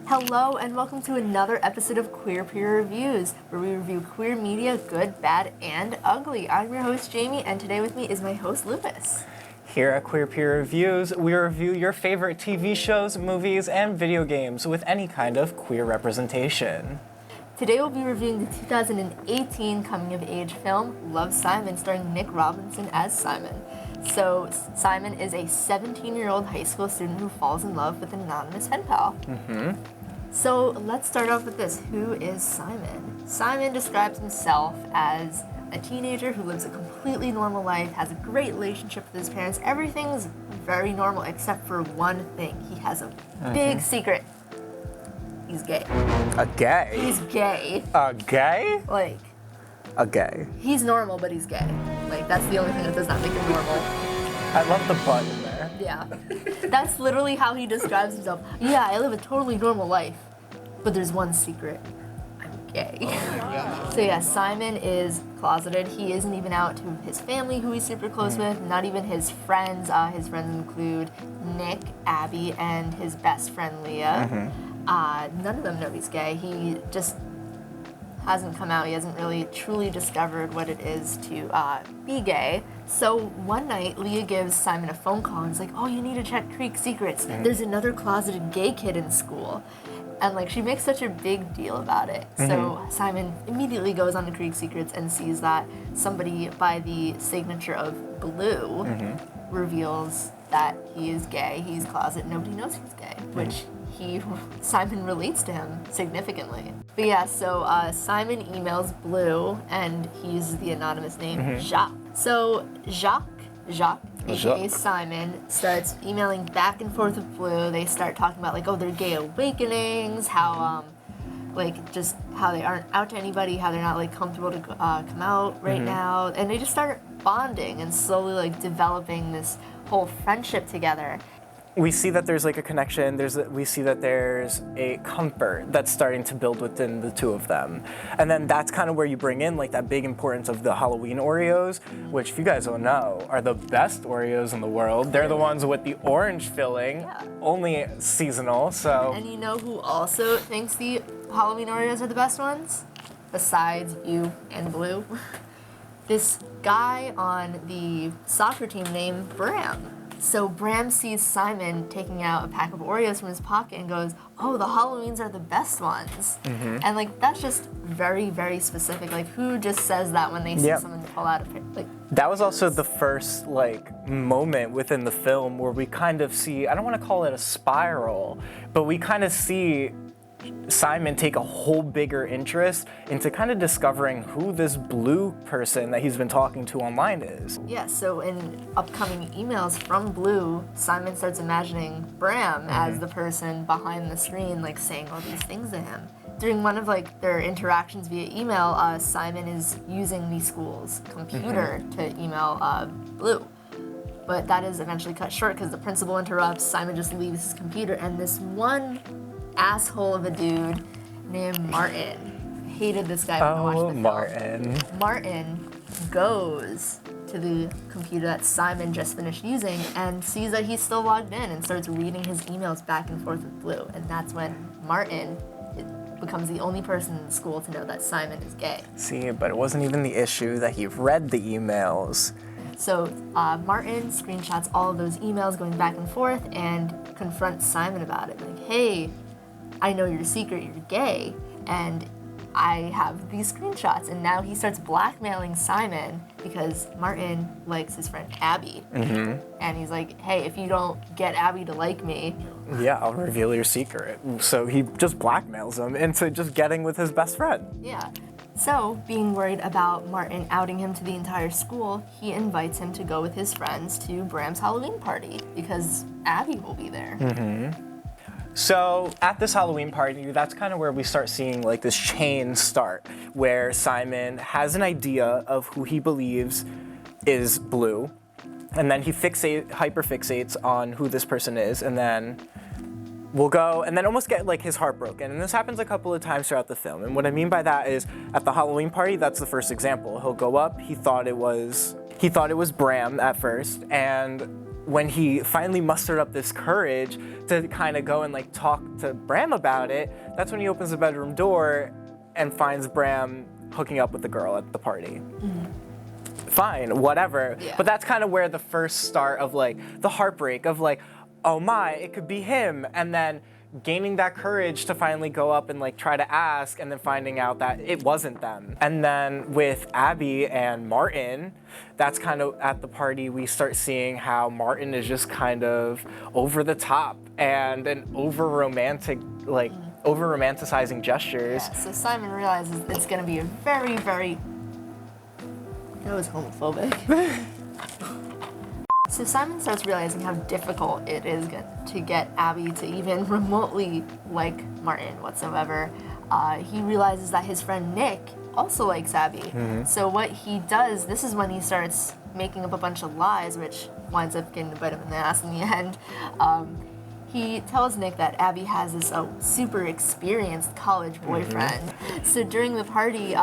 Hello and welcome to another episode of Queer Peer Reviews, where we review queer media, good, bad, and ugly. I'm your host, Jamie, and today with me is my host, Lucas. Here at Queer Peer Reviews, we review your favorite TV shows, movies, and video games with any kind of queer representation. Today we'll be reviewing the 2018 coming-of-age film, Love, Simon, starring Nick Robinson as Simon. So, Simon is a 17-year-old high school student who falls in love with an anonymous pen pal. So, let's start off with this. Who is Simon? Simon describes himself as a teenager who lives a completely normal life, has a great relationship with his parents. Everything's very normal except for one thing. He has a big secret. He's gay. A gay? He's gay. A gay? Like, a gay. He's normal, but he's gay. Like, that's the only thing that does not make him normal. I love the butt in there. Yeah. That's literally how he describes himself. Yeah, I live a totally normal life, but there's one secret. I'm gay. So yeah, Simon is closeted. He isn't even out to his family, who he's super close with, not even his friends. His friends include Nick, Abby, and his best friend, Leah. None of them know he's gay. He just hasn't come out. He hasn't really truly discovered what it is to be gay. So one night, Leah gives Simon a phone call and is like, oh, you need to check Creek Secrets. There's another closeted gay kid in school. And like, she makes such a big deal about it. So Simon immediately goes on to Creek Secrets and sees that somebody by the signature of Blue reveals that he is gay, he's closeted, nobody knows he's gay, which Simon relates to him significantly. But yeah, so Simon emails Blue, and he uses the anonymous name Jacques. So Jacques, aka Simon, starts emailing back and forth with Blue. They start talking about like, oh, their gay awakenings, how like just how they aren't out to anybody, how they're not like comfortable to come out right now, and they just start bonding and slowly like developing this whole friendship together. We see that there's like a connection, we see that there's a comfort that's starting to build within the two of them. And then that's kind of where you bring in like that big importance of the Halloween Oreos, which if you guys don't know, are the best Oreos in the world. They're the ones with the orange filling, only seasonal, so. And you know who also thinks the Halloween Oreos are the best ones? Besides you and Blue? This guy on the soccer team named Bram. So Bram sees Simon taking out a pack of Oreos from his pocket and goes, oh, the Halloweens are the best ones. And like, that's just very, very specific. Like, who just says that when they see someone pull out a pack? Like, that was also the first like moment within the film where we kind of see, I don't want to call it a spiral, but we kind of see Simon take a whole bigger interest into kind of discovering who this Blue person that he's been talking to online is. Yeah, so in upcoming emails from Blue, Simon starts imagining Bram as the person behind the screen, like saying all these things to him. During one of like their interactions via email, Simon is using the school's computer to email Blue. But that is eventually cut short because the principal interrupts, Simon just leaves his computer, and this one asshole of a dude named Martin. Hated this guy when I watched the film. Martin goes to the computer that Simon just finished using and sees that he's still logged in and starts reading his emails back and forth with Blue. And that's when Martin becomes the only person in the school to know that Simon is gay. See, but it wasn't even the issue that he read the emails. So Martin screenshots all of those emails going back and forth and confronts Simon about it. Like, hey, I know your secret, you're gay, and I have these screenshots. And now he starts blackmailing Simon because Martin likes his friend Abby. And he's like, hey, if you don't get Abby to like me, yeah, I'll reveal your secret. So he just blackmails him into just getting with his best friend. Yeah. So, being worried about Martin outing him to the entire school, he invites him to go with his friends to Bram's Halloween party because Abby will be there. So at this Halloween party, that's kind of where we start seeing like this chain start, where Simon has an idea of who he believes is Blue, and then he hyperfixates on who this person is, and then we'll go and then almost get like his heart broken. And this happens a couple of times throughout the film. And what I mean by that is at the Halloween party, that's the first example. He'll go up, he thought it was Bram at first, and when he finally mustered up this courage to kind of go and like talk to Bram about it, that's when he opens the bedroom door and finds Bram hooking up with the girl at the party. Fine, whatever. Yeah. But that's kind of where the first start of like the heartbreak of like, oh my, it could be him. And then gaining that courage to finally go up and like try to ask, and then finding out that it wasn't them. And then with Abby and Martin, that's kind of at the party we start seeing how Martin is just kind of over the top and an over romanticizing gestures. Yeah, so Simon realizes it's going to be a very, very... That was homophobic. So Simon starts realizing how difficult it is to get Abby to even remotely like Martin whatsoever. He realizes that his friend Nick also likes Abby. So what he does, this is when he starts making up a bunch of lies, which winds up getting to bite him in the ass in the end. He tells Nick that Abby has this super experienced college boyfriend. So during the party,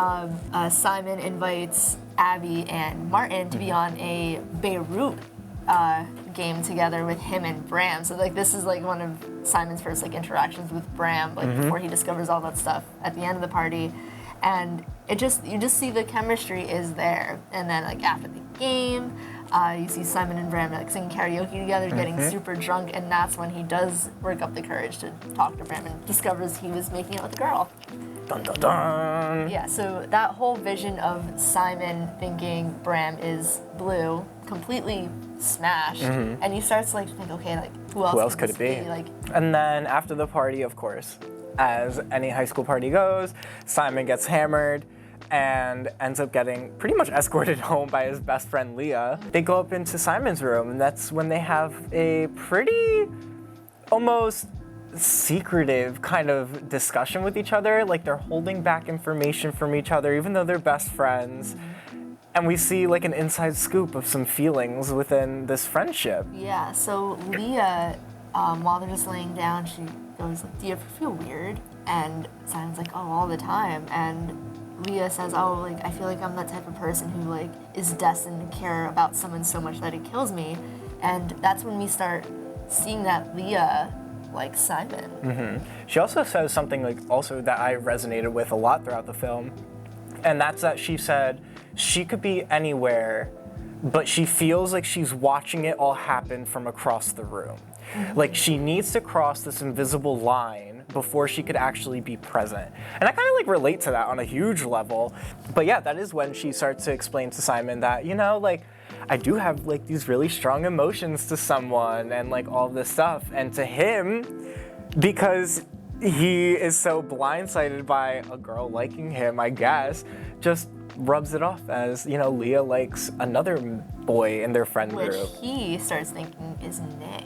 Simon invites Abby and Martin to be on a Beirut game together with him and Bram. So like this is like one of Simon's first like interactions with Bram, like before he discovers all that stuff at the end of the party. And you just see the chemistry is there. And then like after the game, you see Simon and Bram like singing karaoke together, getting super drunk, and that's when he does work up the courage to talk to Bram and discovers he was making out with the girl. Dun dun dun. Yeah, so that whole vision of Simon thinking Bram is blue completely smashed, and he starts to like think, okay, like who else could it be? Like, and then after the party, of course, as any high school party goes, Simon gets hammered and ends up getting pretty much escorted home by his best friend Leah. They go up into Simon's room, and that's when they have a pretty almost secretive kind of discussion with each other. Like they're holding back information from each other even though they're best friends. And we see like an inside scoop of some feelings within this friendship. Yeah, so Leah, while they're just laying down, she goes like, do you ever feel weird? And Simon's like, oh, all the time. And Leah says, oh, like I feel like I'm that type of person who like is destined to care about someone so much that it kills me. And that's when we start seeing that Leah like Simon. She also says something like also that I resonated with a lot throughout the film, and that's that she said she could be anywhere, but she feels like she's watching it all happen from across the room. Like she needs to cross this invisible line before she could actually be present. And I kind of like relate to that on a huge level. But yeah, that is when she starts to explain to Simon that, you know, like I do have like these really strong emotions to someone and like all this stuff. And to him, because he is so blindsided by a girl liking him, I guess, just rubs it off as, you know, Leah likes another boy in their friend group. Which he starts thinking is Nick.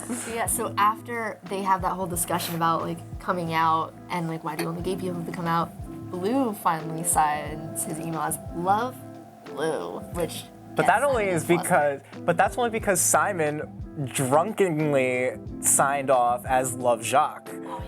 So yeah, so after they have that whole discussion about like coming out and like why do only gay people have to come out, Blue finally signs his email as Love Blue, which But that only is because, but that's only because Simon drunkenly signed off as Love Jacques. Oh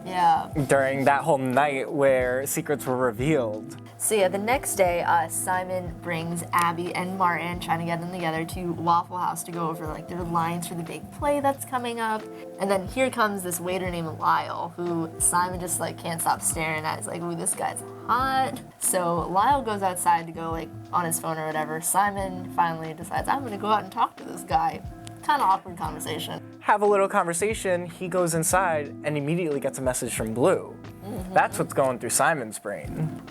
yeah. During that whole night where secrets were revealed. So yeah, the next day, Simon brings Abby and Martin, trying to get them together, to Waffle House to go over like their lines for the big play that's coming up. And then here comes this waiter named Lyle, who Simon just like can't stop staring at. He's like, ooh, this guy's hot. So Lyle goes outside to go like on his phone or whatever. Simon finally decides, I'm gonna go out and talk to this guy. Kind of awkward conversation. Have a little conversation, he goes inside and immediately gets a message from Blue. That's what's going through Simon's brain.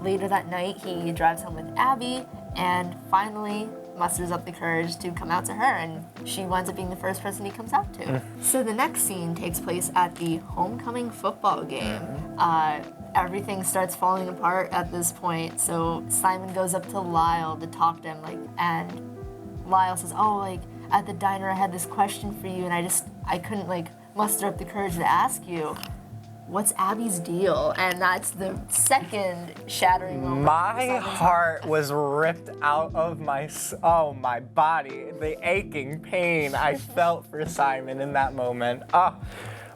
Later that night, he drives home with Abby and finally musters up the courage to come out to her, and she winds up being the first person he comes out to. So the next scene takes place at the homecoming football game. Everything starts falling apart at this point, so Simon goes up to Lyle to talk to him, like, and Lyle says, oh, like, at the diner I had this question for you and I couldn't like muster up the courage to ask you. What's Abby's deal? And that's the second shattering moment. My heart was ripped out of my body. The aching pain I felt for Simon in that moment.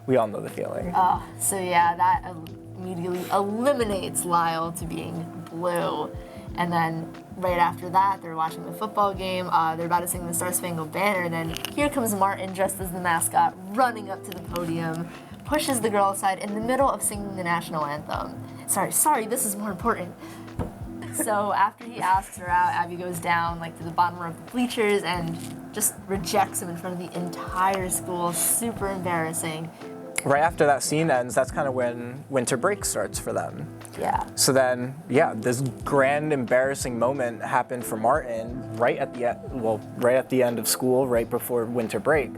We all know the feeling. So yeah, that immediately eliminates Lyle to being Blue. And then right after that, they're watching the football game. They're about to sing the Star Spangled Banner. And then here comes Martin, dressed as the mascot, running up to the podium, pushes the girl aside in the middle of singing the national anthem. Sorry, this is more important. So after he asks her out, Abby goes down like to the bottom row of the bleachers and just rejects him in front of the entire school. Super embarrassing. Right after that scene ends, that's kind of when winter break starts for them. Yeah. So then, yeah, this grand embarrassing moment happened for Martin right at the end of school, right before winter break.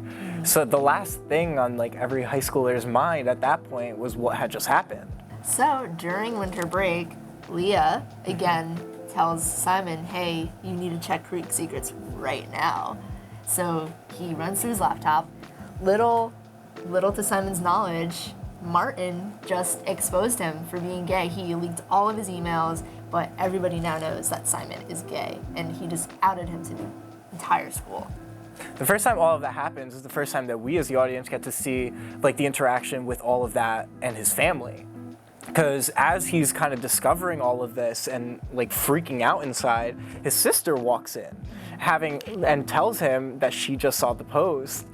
So the last thing on like every high schooler's mind at that point was what had just happened. So during winter break, Leah again tells Simon, hey, you need to check Creek secrets right now. So he runs to his laptop. Little to Simon's knowledge, Martin just exposed him for being gay. He leaked all of his emails, but everybody now knows that Simon is gay, and he just outed him to the entire school. The first time all of that happens is the first time that we as the audience get to see like the interaction with all of that and his family. Because as he's kind of discovering all of this and like freaking out inside, his sister walks in and tells him that she just saw the post.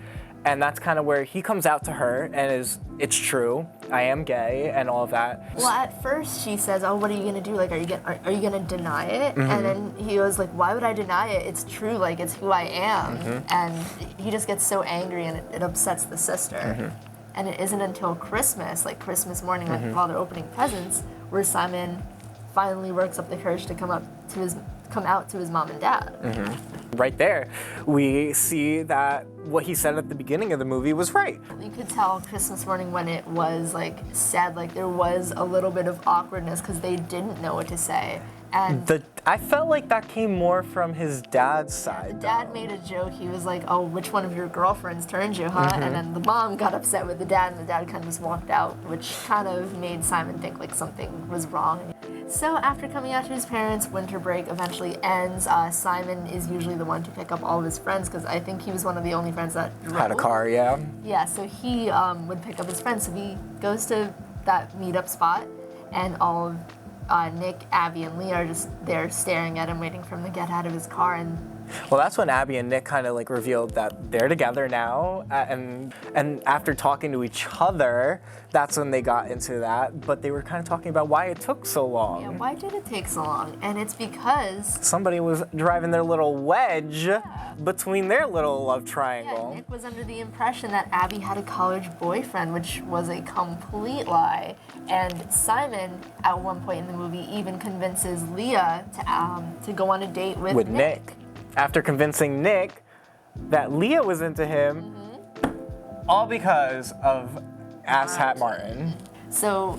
And that's kind of where he comes out to her and it's true, I am gay and all of that. Well, at first she says, oh, what are you gonna do? Like, are you gonna deny it? Mm-hmm. And then he goes like, why would I deny it? It's true, like it's who I am. Mm-hmm. And he just gets so angry and it upsets the sister. Mm-hmm. And it isn't until Christmas, like Christmas morning, like while they're opening presents, where Simon finally works up the courage to come out to his mom and dad. Mm-hmm. Right there, we see that what he said at the beginning of the movie was right. You could tell Christmas morning when it was like sad, like there was a little bit of awkwardness because they didn't know what to say. And I felt like that came more from his dad's side. The dad made a joke. He was like, oh, which one of your girlfriends turned you, huh? Mm-hmm. And then the mom got upset with the dad, and the dad kind of just walked out, which kind of made Simon think like something was wrong. So after coming out to his parents, winter break eventually ends. Simon is usually the one to pick up all of his friends because I think he was one of the only friends that drove. Had a car, yeah. Yeah, so he would pick up his friends. So he goes to that meetup spot, and all of Nick, Abby, and Leah are just there staring at him, waiting for him to get out of his car. And well, that's when Abby and Nick kind of like revealed that they're together now, and after talking to each other, that's when they got into that. But they were kind of talking about why it took so long. Yeah, why did it take so long? And it's because somebody was driving their little wedge between their little love triangle. Yeah, Nick was under the impression that Abby had a college boyfriend, which was a complete lie. And Simon, at one point in the movie, even convinces Leah to go on a date with Nick. After convincing Nick that Leah was into him, all because of Asshat Martin. So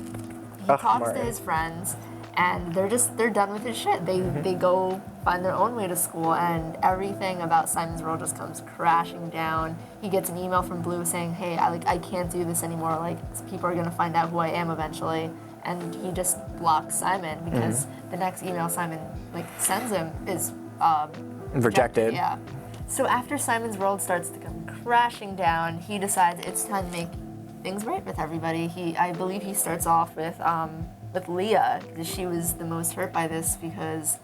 he talks to his friends, and they're done with his shit. They go find their own way to school, and everything about Simon's world just comes crashing down. He gets an email from Blue saying, "Hey, I can't do this anymore. Like people are gonna find out who I am eventually." And he just blocks Simon because the next email Simon sends him is rejected. Yeah. So after Simon's world starts to come crashing down, he decides it's time to make things right with everybody. I believe he starts off with Leah, because she was the most hurt by this because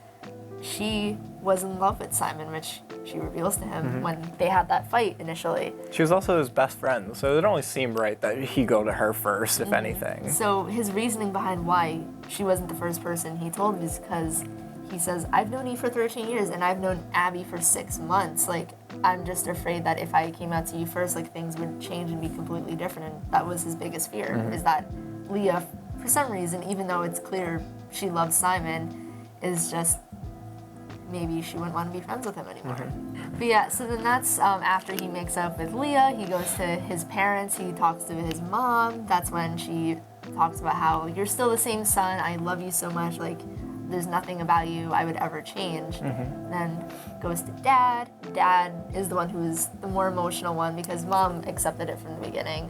she was in love with Simon, which she reveals to him when they had that fight initially. She was also his best friend, so it only seemed right that he go to her first, if anything. So his reasoning behind why she wasn't the first person he told is because he says, I've known you for 13 years and I've known Abby for 6 months. Like, I'm just afraid that if I came out to you first, like things would change and be completely different. And that was his biggest fear, is that Leah, for some reason, even though it's clear she loves Simon, is just maybe she wouldn't want to be friends with him anymore. But yeah, so then that's after he makes up with Leah, he goes to his parents, he talks to his mom. That's when she talks about how you're still the same son, I love you so much, like there's nothing about you I would ever change. Then goes to dad. Dad is the one who is the more emotional one because mom accepted it from the beginning.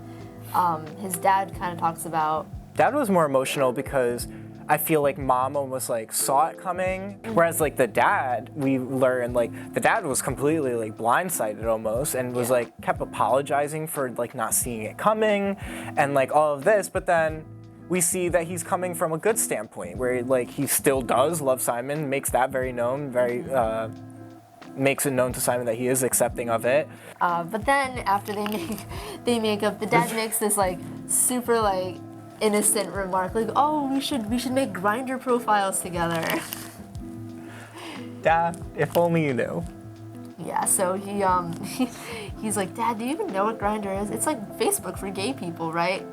His dad kind of talks about... Dad was more emotional because I feel like mom almost like saw it coming, whereas like the dad, we learned like the dad was completely like blindsided almost and was like kept apologizing for like not seeing it coming and like all of this, but then we see that he's coming from a good standpoint, where like he still does love Simon, makes that very known, makes it known to Simon that he is accepting of it. But then after they make up, the dad makes this like super like innocent remark, like, "Oh, we should make Grindr profiles together." Dad, if only you knew. Yeah, so he's like, "Dad, do you even know what Grindr is? It's like Facebook for gay people, right?"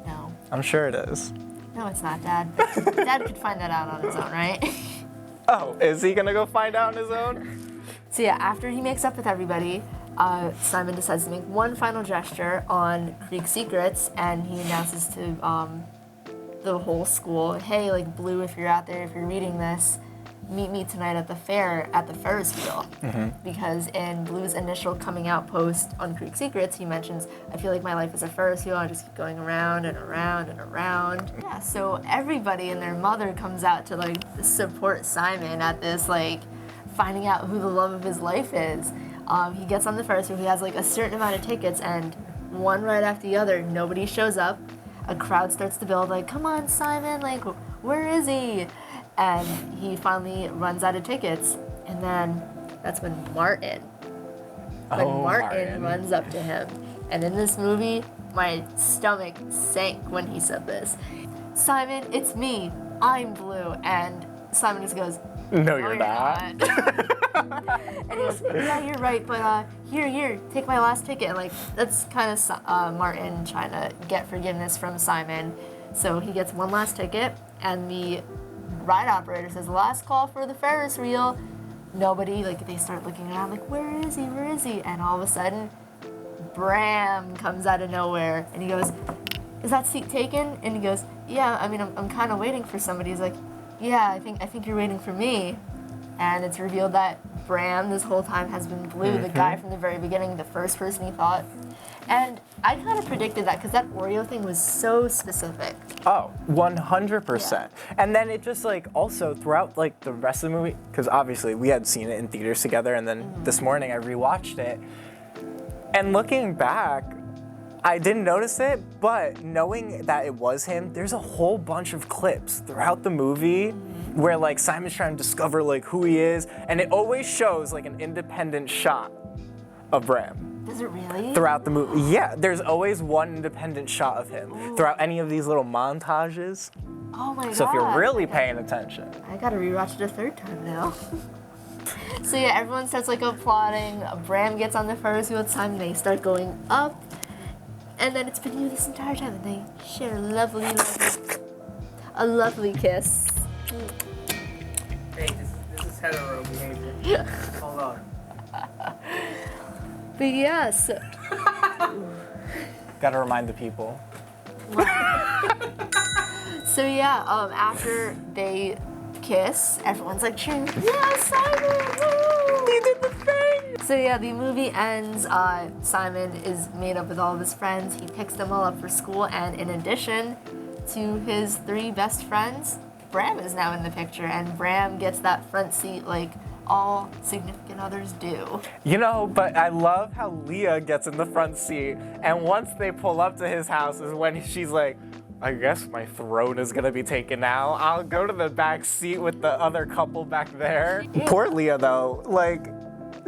No. I'm sure it is. No, it's not, Dad. Dad could find that out on his own, right? Oh, is he gonna go find out on his own? So yeah, after he makes up with everybody, Simon decides to make one final gesture on Creek Secrets, and he announces to the whole school, "Hey, like Blue, if you're out there, if you're reading this, meet me tonight at the fair at the Ferris wheel." Because in Blue's initial coming out post on Creek Secrets, he mentions, "I feel like my life is a Ferris wheel. I just keep going around and around and around." Yeah, so everybody and their mother comes out to like support Simon at this like finding out who the love of his life is. He gets on the Ferris wheel. He has like a certain amount of tickets, and one right after the other, nobody shows up. A crowd starts to build, like, "Come on, Simon! Like, where is he?" And he finally runs out of tickets, and then that's when Martin runs up to him. And in this movie, my stomach sank when he said this. "Simon, it's me. I'm Blue." And Simon just goes, No, you're not. And he goes, "Yeah, you're right, but here, take my last ticket." And like, that's kind of Martin trying to get forgiveness from Simon. So he gets one last ticket, and the ride operator says, "Last call for the Ferris wheel." Nobody, like, they start looking around, like, where is he? And all of a sudden, Bram comes out of nowhere, and he goes, "Is that seat taken?" And he goes, "Yeah, I mean, I'm kind of waiting for somebody." He's like, "Yeah, I think you're waiting for me." And it's revealed that Bram this whole time has been Blue, the guy from the very beginning, the first person he thought. And I kind of predicted that because that Oreo thing was so specific. Oh, 100%. Yeah. And then it just like also throughout like the rest of the movie, because obviously we had seen it in theaters together, and then this morning I rewatched it. And looking back, I didn't notice it, but knowing that it was him, there's a whole bunch of clips throughout the movie where like Simon's trying to discover like who he is, and it always shows like an independent shot of Bram. Does it really? Throughout the movie. Yeah, there's always one independent shot of him throughout any of these little montages. Oh my god. So if you're really paying attention. I gotta rewatch it a third time now. So yeah, everyone starts like applauding. Bram gets on the Ferris wheel with Simon, they start going up. And then it's been you this entire time, and they share a lovely kiss. Hey, this is hetero behavior. Hold on. But yes. Gotta remind the people. So yeah, after they kiss, everyone's like cheering, "Yeah, Simon! Woo! You did the thing!" So yeah, the movie ends. Simon is made up with all of his friends. He picks them all up for school, and in addition to his 3 best friends, Bram is now in the picture, and Bram gets that front seat like all significant others do. You know, but I love how Leah gets in the front seat, and once they pull up to his house is when she's like, "I guess my throne is gonna be taken now. I'll go to the back seat with the other couple back there." Poor Leah though, like,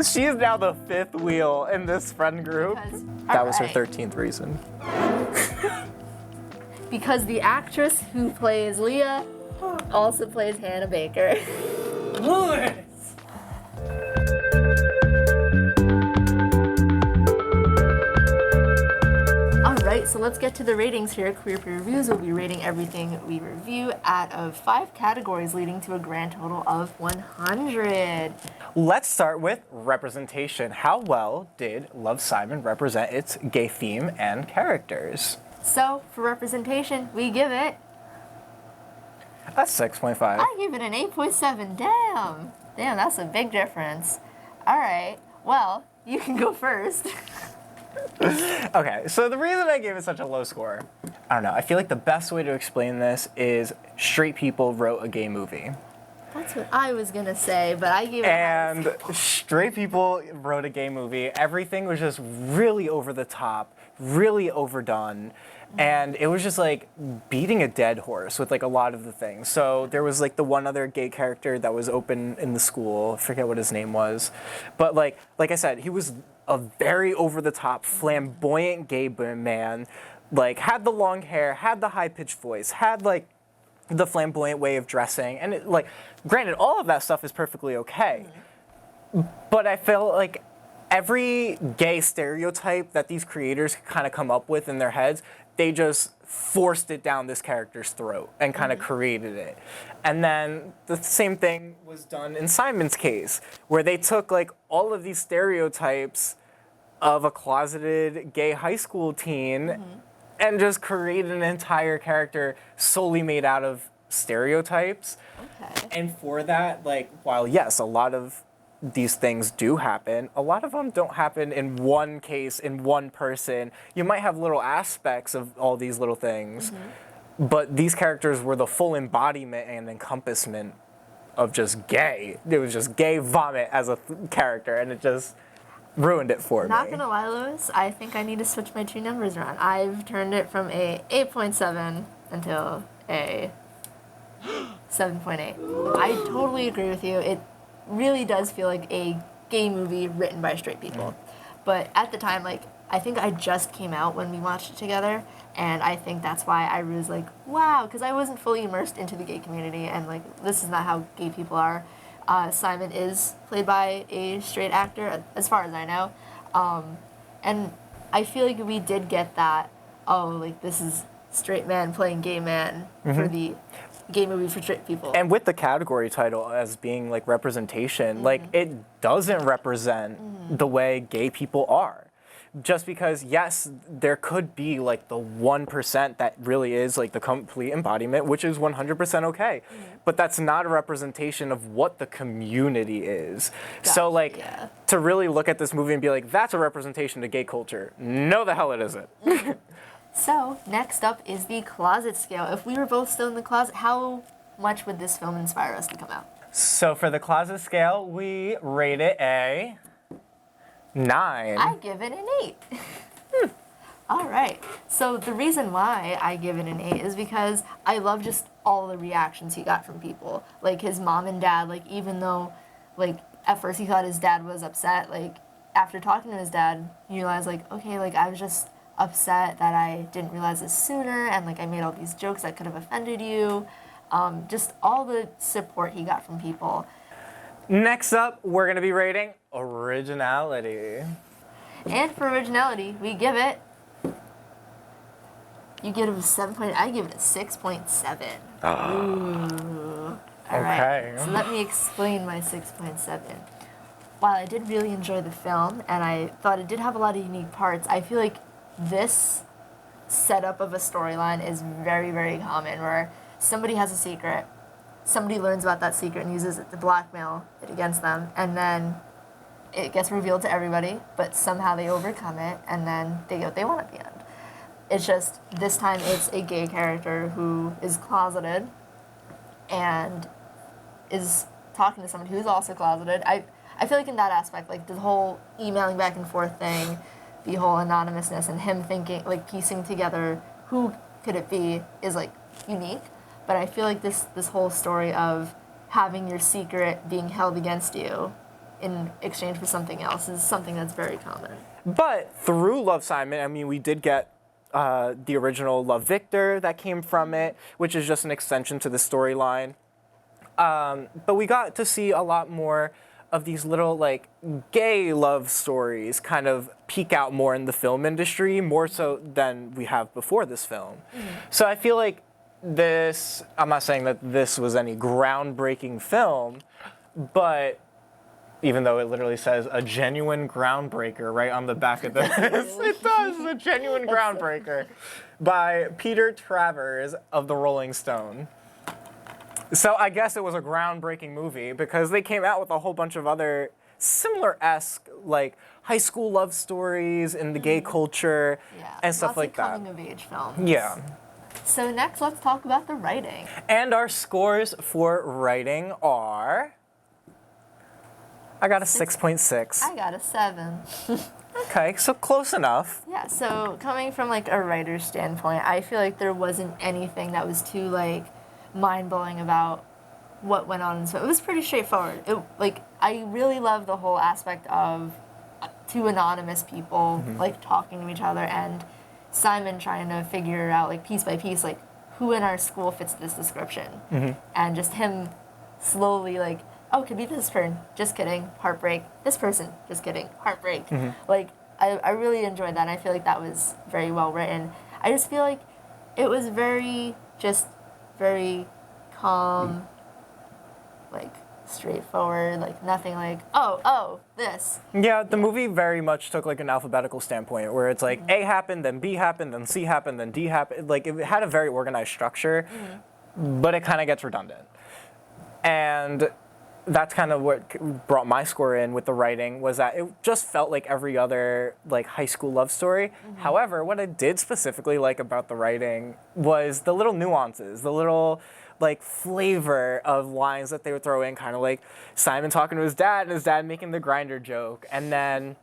she is now the 5th wheel in this friend group. That was her 13th reason. Because the actress who plays Leah also plays Hannah Baker. Lewis! Alright, so let's get to the ratings here. Queer Peer Reviews will be rating everything we review out of 5 categories, leading to a grand total of 100. Let's start with representation. How well did Love, Simon represent its gay theme and characters? So, for representation, we give it... A 6.5. I give it an 8.7. Damn! Damn, that's a big difference. Alright, well, you can go first. Okay, so the reason I gave it such a low score, I don't know, I feel like the best way to explain this is straight people wrote a gay movie. That's what I was gonna say, but I gave it And straight people wrote a gay movie. Everything was just really over the top, really overdone. And it was just like beating a dead horse with like a lot of the things. So there was like the one other gay character that was open in the school. I forget what his name was. But like I said, he was a very over the top, flamboyant gay man. Like had the long hair, had the high pitched voice, had like the flamboyant way of dressing. And it, like, granted, all of that stuff is perfectly okay. But I feel like every gay stereotype that these creators kind of come up with in their heads, they just forced it down this character's throat and kind of created it. And then the same thing was done in Simon's case, where they took like all of these stereotypes of a closeted gay high school teen and just created an entire character solely made out of stereotypes. Okay. And for that, like, while yes, a lot of these things do happen, a lot of them don't happen in one case, in one person. You might have little aspects of all these little things, but these characters were the full embodiment and encompassment of just gay. It was just gay vomit as a character, and it just ruined it for me. Not gonna lie, Lewis, I think I need to switch my two numbers around. I've turned it from a 8.7 until a 7.8. I totally agree with you. It really does feel like a gay movie written by straight people. But at the time, like, I think I just came out when we watched it together, and I think that's why I was like, wow, because I wasn't fully immersed into the gay community, and like, this is not how gay people are. Simon is played by a straight actor, as far as I know. And I feel like we did get that, oh, like, this is straight man playing gay man for the gay movie for straight people. And with the category title as being like representation, like it doesn't represent the way gay people are. Just because, yes, there could be like the 1% that really is like the complete embodiment, which is 100% okay. But that's not a representation of what the community is. So like, to really look at this movie and be like, that's a representation of gay culture. No, the hell it isn't. So, next up is the closet scale. If we were both still in the closet, how much would this film inspire us to come out? So for the closet scale, we rate it a 9. I give it an 8. All right. So the reason why I give it an 8 is because I love just all the reactions he got from people. Like his mom and dad, like even though, like at first he thought his dad was upset, like after talking to his dad, you realize like, okay, like I was just upset that I didn't realize this sooner, and like I made all these jokes that could have offended you. Just all the support he got from people. Next up, we're going to be rating originality. And for originality, we give it. You give it a 7. I give it a 6.7. Ooh. All right. So let me explain my 6.7. While I did really enjoy the film, and I thought it did have a lot of unique parts, I feel like this setup of a storyline is very, very common, where somebody has a secret, somebody learns about that secret and uses it to blackmail it against them, and then it gets revealed to everybody, but somehow they overcome it, and then they get what they want at the end. It's just, this time it's a gay character who is closeted and is talking to someone who's also closeted. I feel like in that aspect, like the whole emailing back and forth thing, the whole anonymousness, and him thinking, like piecing together who could it be is like unique. But I feel like this whole story of having your secret being held against you in exchange for something else is something that's very common. But through Love, Simon, I mean, we did get the original Love, Victor that came from it, which is just an extension to the storyline. But we got to see a lot more of these little like gay love stories kind of peek out more in the film industry, more so than we have before this film. So I feel like this, I'm not saying that this was any groundbreaking film, but even though it literally says a genuine groundbreaker right on the back of this, it does, a genuine groundbreaker by Peter Travers of the Rolling Stone. So I guess it was a groundbreaking movie because they came out with a whole bunch of other similar-esque, like high school love stories in the gay culture and stuff like that. Coming of age films. Yeah. So next, let's talk about the writing. And our scores for writing are, I got a 6.6. I got a 7. Okay, so close enough. Yeah, so coming from like a writer's standpoint, I feel like there wasn't anything that was too like mind-blowing about what went on. So it was pretty straightforward. I really love the whole aspect of two anonymous people like talking to each other and Simon trying to figure out like piece by piece like who in our school fits this description, and just him slowly like, oh, could be this person, just kidding, heartbreak. This person, just kidding, heartbreak. Like I really enjoyed that. And I feel like that was very well written. I just feel like it was very calm, like straightforward, like nothing like, oh, this. Yeah, the movie very much took like an alphabetical standpoint where it's like A happened, then B happened, then C happened, then D happened. Like it had a very organized structure, but it kind of gets redundant. And that's kind of what brought my score in with the writing, was that it just felt like every other like high school love story. However, what I did specifically like about the writing was the little nuances, the little like flavor of lines that they would throw in, kind of like Simon talking to his dad and his dad making the grinder joke, and then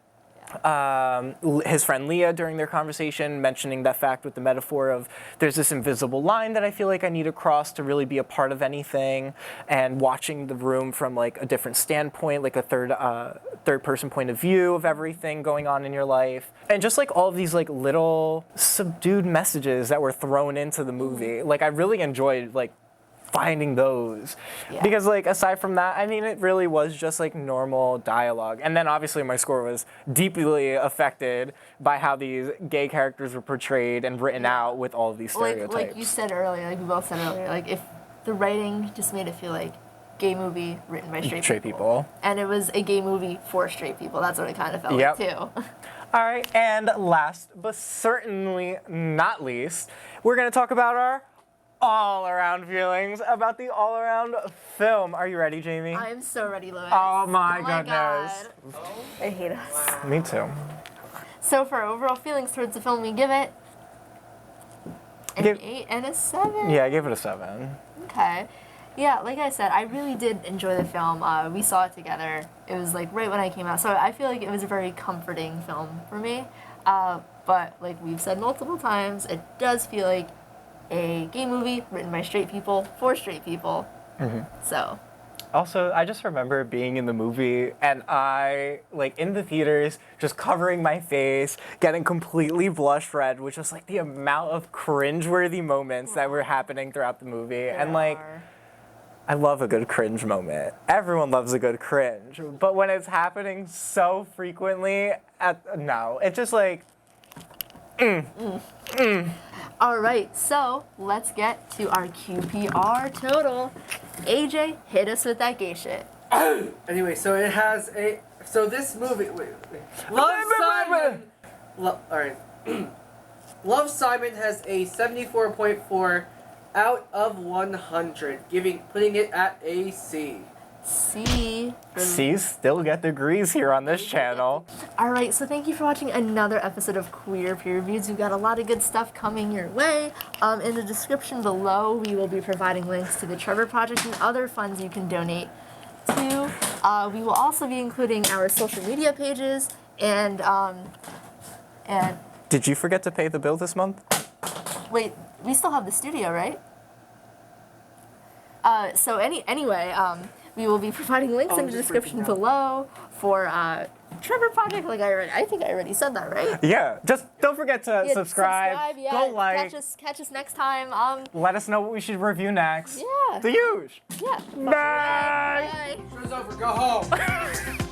his friend Leah during their conversation mentioning that fact with the metaphor of there's this invisible line that I feel like I need to cross to really be a part of anything, and watching the room from like a different standpoint, like a third person point of view of everything going on in your life, and just like all of these like little subdued messages that were thrown into the movie. Like I really enjoyed like finding those, because like aside from that, I mean, it really was just like normal dialogue. And then obviously my score was deeply affected by how these gay characters were portrayed and written out with all of these stereotypes. Like you said earlier, like we both said earlier, like if the writing just made it feel like gay movie written by straight people, and it was a gay movie for straight people. That's what it kind of felt like too. All right, and last but certainly not least, we're gonna talk about our all-around feelings about the all-around film. Are you ready, Jamie? I'm so ready, Louis. Oh my goodness. God. I hate us. Me too. So for overall feelings towards the film, we give it an 8 and a 7. Yeah, I gave it a 7. Okay. Yeah, like I said, I really did enjoy the film. We saw it together. It was like right when I came out. So I feel like it was a very comforting film for me. But like we've said multiple times, it does feel like a gay movie written by straight people for straight people. So. Also, I just remember being in the movie and I, like in the theaters, just covering my face, getting completely blush red, which was like the amount of cringeworthy moments that were happening throughout the movie. And like, I love a good cringe moment. Everyone loves a good cringe. But when it's happening so frequently, no, it's just like, All right, so let's get to our QPR total. AJ, hit us with that gay shit. Anyway, so it has a. So this movie. Wait. Love Simon. Alright. Love Simon has a 74.4 out of 100, putting it at a C. C. C's still get degrees here on this channel. Alright, so thank you for watching another episode of Queer Peer Reviews. We've got a lot of good stuff coming your way. In the description below, we will be providing links to the Trevor Project and other funds you can donate to. We will also be including our social media pages and Did you forget to pay the bill this month? wait, we still have the studio, right? Anyway, we will be providing links in the description below for Trevor Project. Like I think I already said that, right? Yeah, just don't forget to subscribe, yeah. go like, catch us next time. let us know what we should review next. Yeah. The huge. Yeah. Bye. Bye. Show's over. Go home.